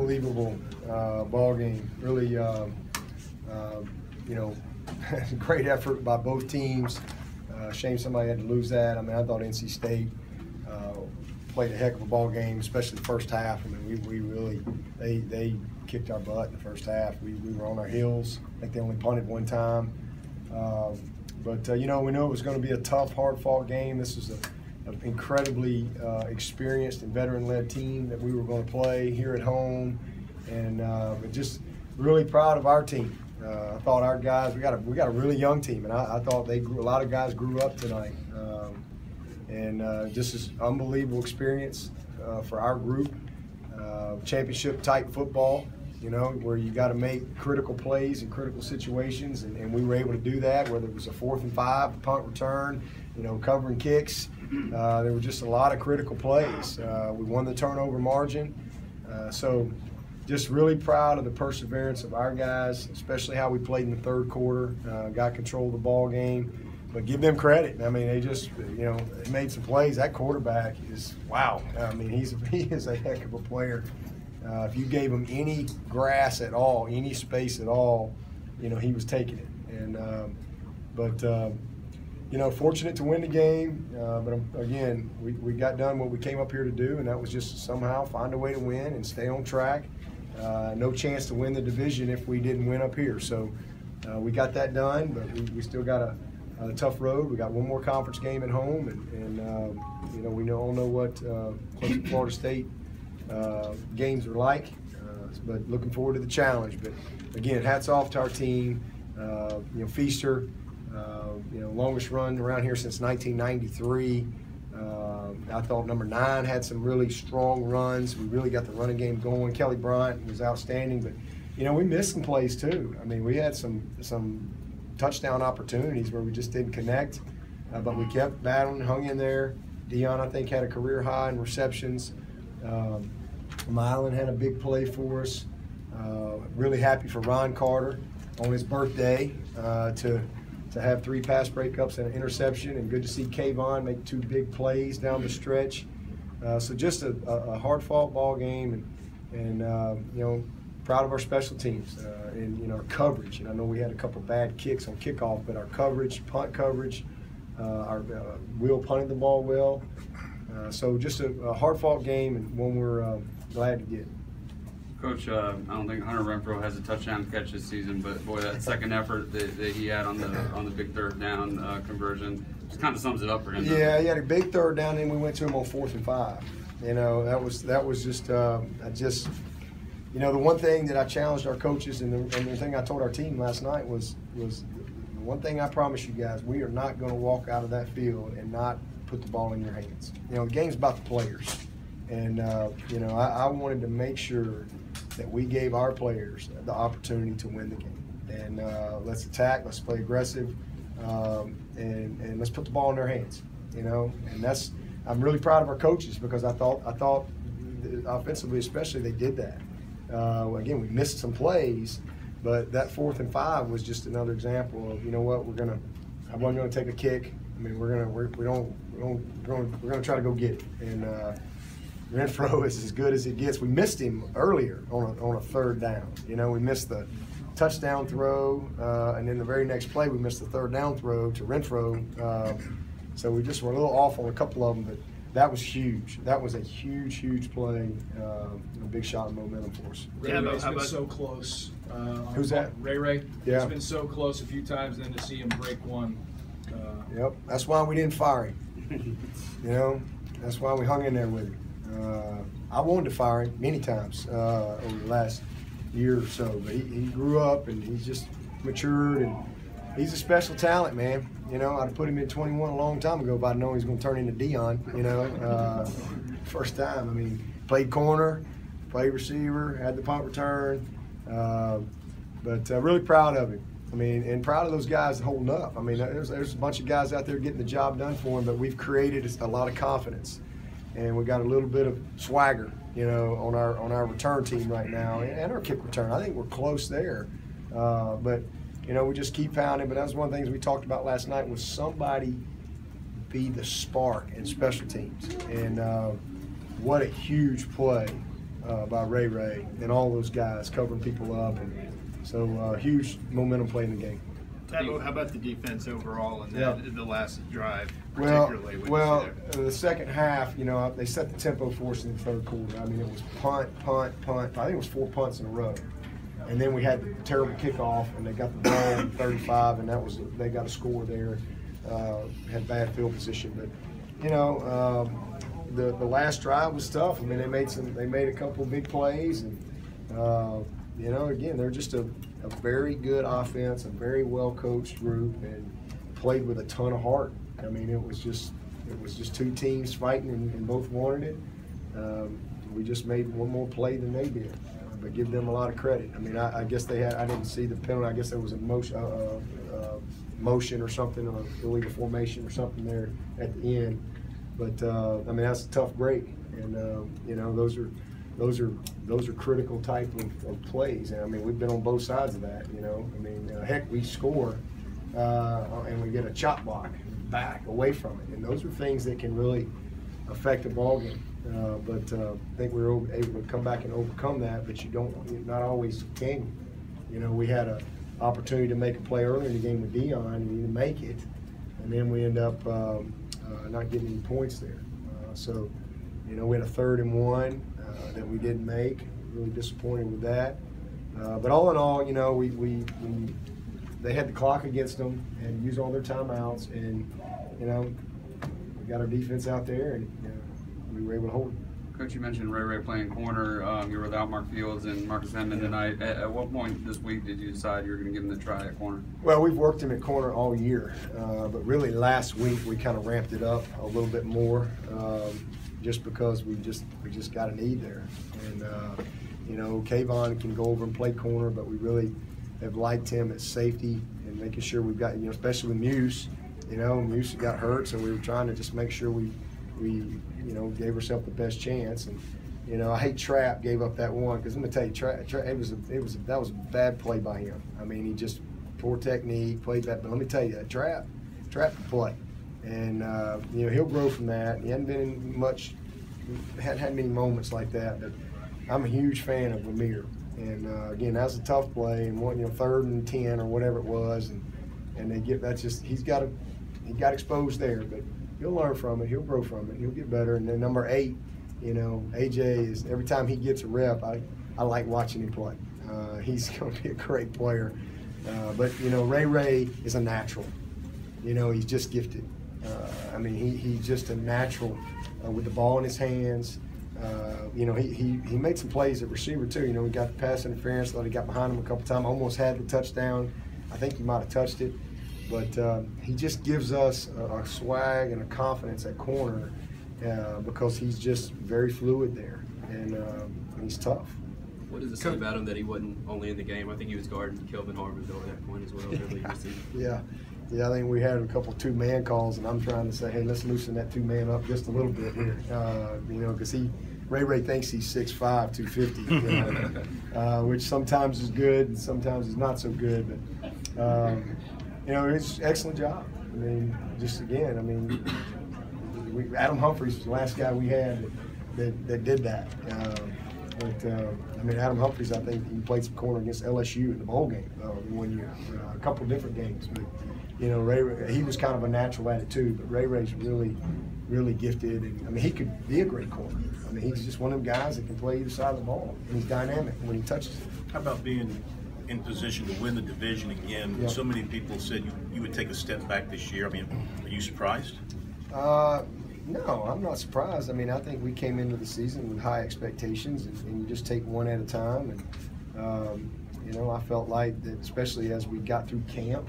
unbelievable ball game. Really, you know, great effort by both teams. Shame somebody had to lose that. I mean, I thought NC State played a heck of a ball game, especially the first half. I mean, we really they kicked our butt in the first half. We were on our heels. I think they only punted one time. But you know, we knew it was going to be a tough, hard-fought game. This was an incredibly experienced and veteran-led team that we were going to play here at home, and just really proud of our team. I thought our guys, we got a really young team, and I thought a lot of guys grew up tonight, and just this unbelievable experience for our group. Championship-type football, you know, where you got to make critical plays in critical situations, and we were able to do that, whether it was a 4th and 5, a punt return, you know, covering kicks. There were just a lot of critical plays. We won the turnover margin. So just really proud of the perseverance of our guys, especially how we played in the third quarter, got control of the ball game. But give them credit. I mean, they just, you know, they made some plays. That quarterback is, wow. I mean, he is a heck of a player. If you gave him any grass at all, any space at all, you know, he was taking it. And you know, fortunate to win the game. But again, we got done what we came up here to do, and that was just somehow find a way to win and stay on track. No chance to win the division if we didn't win up here. So we got that done, but we still got a tough road. We got one more conference game at home, and you know, we all know what Clemson, Florida State games are like. But looking forward to the challenge. But again, hats off to our team. You know, Feaster, you know, longest run around here since 1993. I thought number 9 had some really strong runs. We really got the running game going. Kelly Bryant was outstanding, but you know, we missed some plays too. I mean, we had some touchdown opportunities where we just didn't connect, but we kept battling, hung in there. Dion, I think, had a career high in receptions. Mylan had a big play for us. Really happy for Ron Carter on his birthday to have 3 pass breakups and an interception, and good to see Kayvon make 2 big plays down the stretch. So just a hard-fought ball game, and you know, proud of our special teams and, you know, our coverage. And I know we had a couple bad kicks on kickoff, but our coverage, punt coverage, our Will punted the ball well. So just a hard-fought game, and one we're glad to get. Coach, I don't think Hunter Renfro has a touchdown catch this season, but boy, that second effort that he had on the big third down conversion just kind of sums it up for him. Yeah, he had a big third down, and we went to him on 4th and 5. You know, that was just you know, the one thing that I challenged our coaches, and the thing I told our team last night was the one thing I promise you guys: we are not going to walk out of that field and not put the ball in your hands. You know, the game's about the players, and you know, I wanted to make sure that we gave our players the opportunity to win the game. And let's attack, let's play aggressive, and let's put the ball in their hands. You know, and I'm really proud of our coaches, because I thought offensively especially they did that. Again, we missed some plays, but that 4th and 5 was just another example of, you know what, I wasn't gonna take a kick. I mean, we're gonna try to go get it. And Renfro is as good as it gets. We missed him earlier on a 3rd down. You know, we missed the touchdown throw, and then the very next play we missed the 3rd down throw to Renfro. So we just were a little off on a couple of them, but that was huge. That was a huge play. A big shot of momentum for us. Ray's been so close. Who's that? Ray. Yeah. He's been so close a few times, and then to see him break one. Yep. That's why we didn't fire him. You know, that's why we hung in there with him. I wanted to fire him many times over the last year or so, but he grew up, and he's just matured, and he's a special talent, man. You know, I'd put him in 21 a long time ago if I'd known he was going to turn into Dion, you know, first time. I mean, played corner, played receiver, had the punt return, but really proud of him. I mean, and proud of those guys holding up. I mean, there's a bunch of guys out there getting the job done for him, but we've created a lot of confidence, and we got a little bit of swagger, you know, on our return team right now, and our kick return. I think we're close there, but you know, we just keep pounding. But that was one of the things we talked about last night, was somebody be the spark in special teams. And what a huge play by Ray and all those guys covering people up, and so huge momentum play in the game. Dabo, how about the defense overall and the last drive, Well, particularly? the second half, they set the tempo for us in the third quarter. I mean, it was punt. I think it was 4 punts in a row. And then we had the terrible kickoff, and they got the ball in 35, and they got a score there. Had bad field position, but the last drive was tough. I mean, they made a couple of big plays, and again, they're just a very good offense, a very well coached group, and played with a ton of heart. I mean, it was just two teams fighting, and both wanted it. We just made one more play than they did. But give them a lot of credit. I mean, I guess I didn't see the penalty. I guess there was a motion or something, or illegal formation or something there at the end. But I mean, that's a tough break, and those are critical type of plays. And I mean, we've been on both sides of that. I mean, heck, we score and we get a chop block back away from it, and those are things that can really affect the ball game. But I think we were able to come back and overcome that, but not always can you. We had an opportunity to make a play earlier in the game with Dion, and we didn't make it, and then we end up not getting any points there. So we had a 3rd and 1 that we didn't make. Really disappointed with that. But all in all, they had the clock against them and used all their timeouts, and we got our defense out there, and we were able to hold it. Coach, you mentioned Ray playing corner. You were without Mark Fields and Marcus Hammond tonight. At what point this week did you decide you were going to give him the try at corner? Well, we've worked him at corner all year, but really last week we kind of ramped it up a little bit more, just because we just got a need there. And Kayvon can go over and play corner, but we really have liked him at safety and making sure we've got, especially with Muse. Muse got hurt, so we were trying to just make sure we gave ourselves the best chance. And I hate Trapp gave up that one, because I'm gonna tell you, that was a bad play by him. I mean, he just poor technique, played that. But let me tell you, Trapp can play, and he'll grow from that. He hadn't been in hadn't had many moments like that, but I'm a huge fan of Lemire. And again, that was a tough play, and 3rd and 10 or whatever it was, and he got exposed there, but he'll learn from it. He'll grow from it. He'll get better. And then number 8, AJ is, every time he gets a rep, I like watching him play. He's going to be a great player. But Ray is a natural. He's just gifted. I mean, he's just a natural with the ball in his hands. He made some plays at receiver too. We got the pass interference. Thought he got behind him a couple times. Almost had the touchdown. I think he might have touched it. But he just gives us a swag and a confidence at corner because he's just very fluid there, and he's tough. What does it say about him that he wasn't only in the game? I think he was guarding Kelvin Harvard over that point as well. Yeah, I think we had a couple 2-man calls, and I'm trying to say, hey, let's loosen that 2-man up just a little bit here, because Ray thinks he's 6'5", 250, which sometimes is good and sometimes is not so good, but. It's an excellent job. I mean, Adam Humphries was the last guy we had that did that. Adam Humphries, I think he played some corner against LSU in the bowl game one year, a couple of different games. But Ray, he was kind of a natural at it too. But Ray's really, really gifted, and he could be a great corner. He's just one of them guys that can play either side of the ball, and he's dynamic when he touches it. How about being in position to win the division again? Yep. So many people said you would take a step back this year. Are you surprised? No, I'm not surprised. I think we came into the season with high expectations, and you just take one at a time. And I felt like that, especially as we got through camp,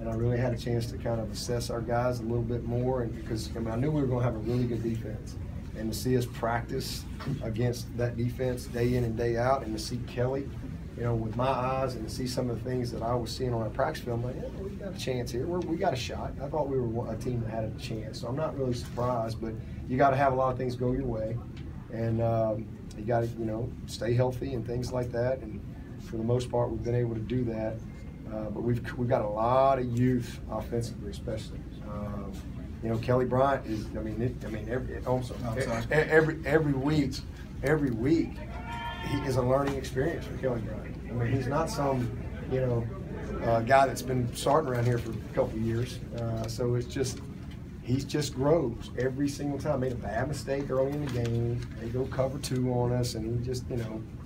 and I really had a chance to kind of assess our guys a little bit more, and because I knew we were going to have a really good defense, and to see us practice against that defense day in and day out, and to see Kelly, with my eyes, and to see some of the things that I was seeing on our practice film, like, we got a chance here. We got a shot. I thought we were a team that had a chance, so I'm not really surprised. But you got to have a lot of things go your way, and you got to, stay healthy and things like that. And for the most part, we've been able to do that. But we've got a lot of youth offensively, especially. Kelly Bryant is. Every week. is a learning experience for Kelly Bryant. I mean, he's not some, guy that's been starting around here for a couple of years. So it's just, he just grows every single time. Made a bad mistake early in the game. They go cover 2 on us, and he just,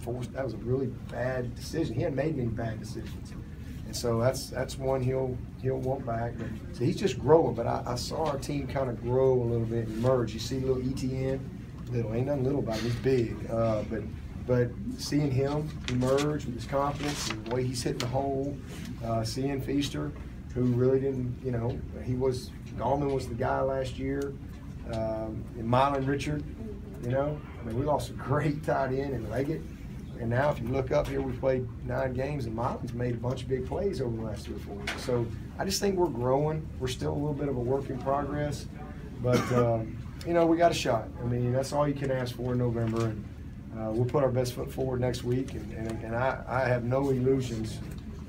forced. That was a really bad decision. He hadn't made many bad decisions, and so that's one he'll want back. But so he's just growing. But I saw our team kind of grow a little bit, and emerge. You see little ETN, ain't nothing little about him. He's big, but seeing him emerge with his confidence and the way he's hitting the hole, seeing Feaster, who really didn't, Gallman was the guy last year, and Mylan Richard, we lost a great tight end in Leggett. And now if you look up here, we played 9 games, and Mylan's made a bunch of big plays over the last 2 or 4 weeks. So I just think we're growing. We're still a little bit of a work in progress, but, we got a shot. I mean, that's all you can ask for in November, and we'll put our best foot forward next week, and I have no illusions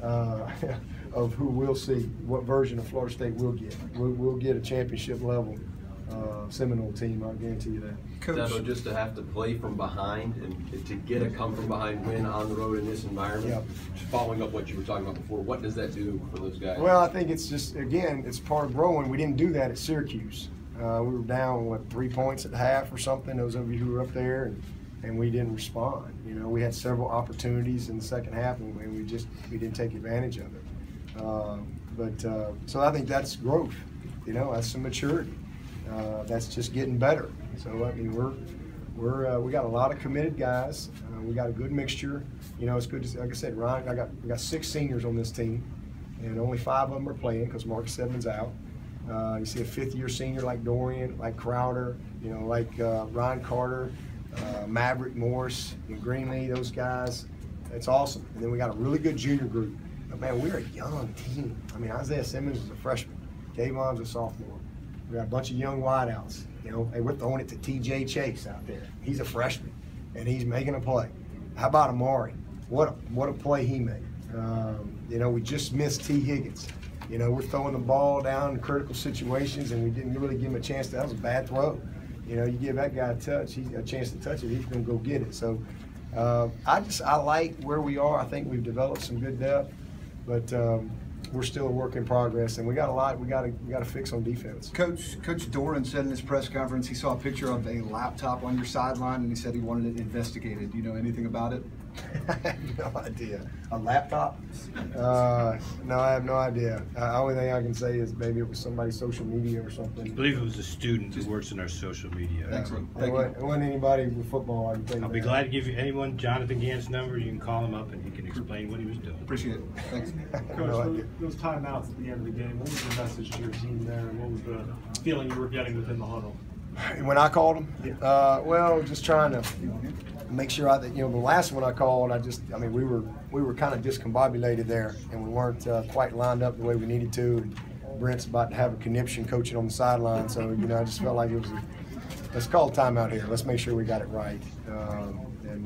of who we'll see, what version of Florida State we'll get. We'll get a championship level Seminole team, I'll guarantee you that. Coach, Dabo, just to have to play from behind and to get a come from behind win on the road in this environment, yep. Following up what you were talking about before, what does that do for those guys? Well, I think it's just, again, it's part of growing. We didn't do that at Syracuse. We were down, 3 points at half or something, those of you who were up there, and we didn't respond. We had several opportunities in the second half, and we didn't take advantage of it. So I think that's growth. That's some maturity. That's just getting better. So I mean, we got a lot of committed guys. We got a good mixture. It's good to see, like I said, Ryan. We got 6 seniors on this team, and only 5 of them are playing because Marcus Edmonds out. You see a 5th-year senior like Dorian, like Crowder, like Ryan Carter, Maverick Morris, and Greenlee. Those guys, it's awesome. And then we got a really good junior group. But man, we're a young team. I mean, Isaiah Simmons is a freshman. Davon's a sophomore. We got a bunch of young wideouts. Hey, we're throwing it to T.J. Chase out there. He's a freshman, and he's making a play. How about Amari? What a play he made. We just missed T. Higgins. We're throwing the ball down in critical situations, and we didn't really give him a chance. That was a bad throw. You give that guy a chance to touch it, he's going to go get it. So I like where we are. I think we've developed some good depth, but we're still a work in progress, and we got a lot we got to fix on defense. Coach Doran said in his press conference he saw a picture of a laptop on your sideline, and he said he wanted it investigated. Do you know anything about it? I have no idea. A laptop? No, I have no idea. The only thing I can say is maybe it was somebody's social media or something. I believe it was a student who works in our social media. Excellent. It wasn't anybody with football, I can tell you. I'll be glad to give you anyone Jonathan Gant's number. You can call him up and he can explain what he was doing. Appreciate it. Thanks. Coach, those timeouts at the end of the game, what was the message to your team there, and what was the feeling you were getting within the huddle? When I called him? Well, just trying to make sure the last one I called, we were kind of discombobulated there, and we weren't quite lined up the way we needed to. And Brent's about to have a conniption coaching on the sideline, so I just felt like it was let's call a timeout here. Let's make sure we got it right. And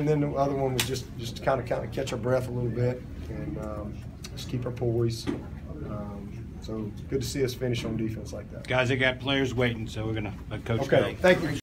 then the other one was just kind of catch our breath a little bit and just keep our poise. So good to see us finish on defense like that. Guys, I got players waiting, so we're going to let Coach go. Okay, thank you.